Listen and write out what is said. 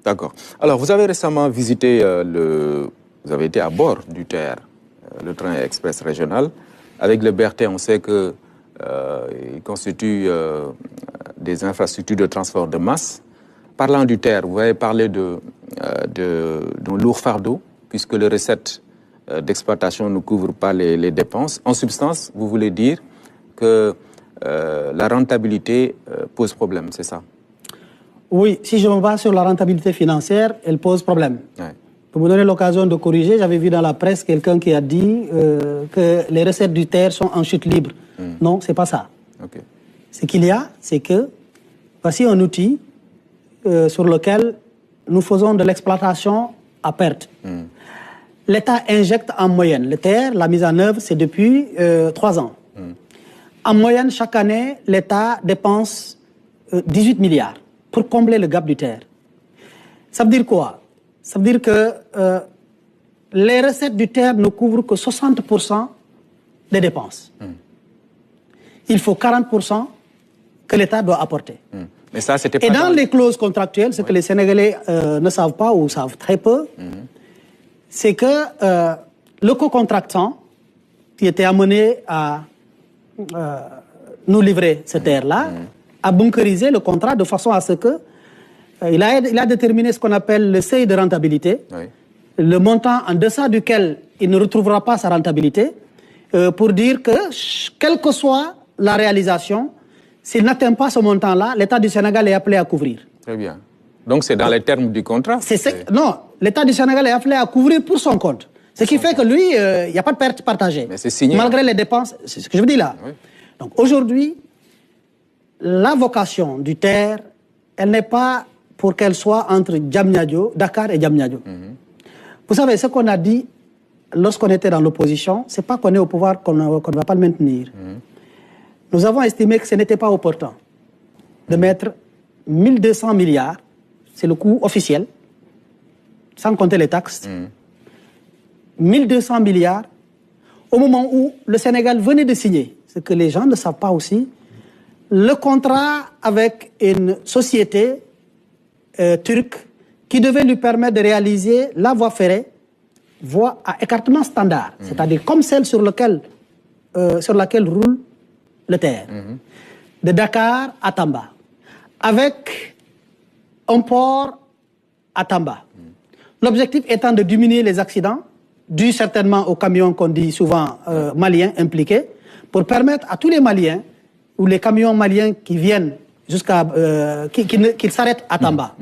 D'accord. Alors, vous avez récemment visité vous avez été à bord du TER, le train express régional. Avec le BRT, on sait que il constitue des infrastructures de transport de masse. Parlant du TER, vous avez parlé d'un lourd fardeau, puisque les recettes d'exploitation ne couvrent pas les dépenses. En substance, vous voulez dire que la rentabilité pose problème, c'est ça? Oui, si je me base sur la rentabilité financière, elle pose problème. Ouais. Pour vous donner l'occasion de corriger, j'avais vu dans la presse quelqu'un qui a dit que les recettes du TER sont en chute libre. Non, c'est pas ça. Okay. Ce qu'il y a, c'est que voici un outil sur lequel nous faisons de l'exploitation à perte. L'État injecte en moyenne. Le TER, la mise en œuvre, c'est depuis 3 ans. En moyenne, chaque année, l'État dépense 18 milliards pour combler le gap du TER. Ça veut dire quoi? Ça veut dire que les recettes du TER ne couvrent que 60% des dépenses. Il faut 40% que l'État doit apporter. Mais ça, c'était pas Et dans les clauses contractuelles, ce que les Sénégalais ne savent pas ou savent très peu, c'est que le co-contractant qui était amené à nous livrer ce TER-là a bunkerisé le contrat de façon à ce que il a déterminé ce qu'on appelle le seuil de rentabilité, le montant en deçà duquel il ne retrouvera pas sa rentabilité, pour dire que, quelle que soit la réalisation, s'il n'atteint pas ce montant-là, l'État du Sénégal est appelé à couvrir. Très bien. Donc c'est dans les termes du contrat? Non, l'État du Sénégal est appelé à couvrir pour son compte. Ce qui fait que lui, il n'y a pas de perte partagée. Mais c'est signé. Malgré les dépenses, c'est ce que je vous dis là. Oui. Donc aujourd'hui, la vocation du TER, elle n'est pas pour qu'elle soit entre Dakar et Diamniadio. Vous savez, ce qu'on a dit lorsqu'on était dans l'opposition, c'est pas qu'on est au pouvoir qu'on ne va pas le maintenir. Nous avons estimé que ce n'était pas opportun de mettre 1200 milliards, c'est le coût officiel, sans compter les taxes, 1200 milliards, au moment où le Sénégal venait de signer, ce que les gens ne savent pas aussi, le contrat avec une société turque qui devait lui permettre de réaliser la voie ferrée, voie à écartement standard, c'est-à-dire comme celle sur laquelle roule le TER, de Dakar à Tamba, avec un port à Tamba. L'objectif étant de diminuer les accidents, dus certainement aux camions qu'on dit souvent maliens impliqués, pour permettre à tous les Maliens, ou les camions maliens qui viennent jusqu'à... qui s'arrêtent à Tamba,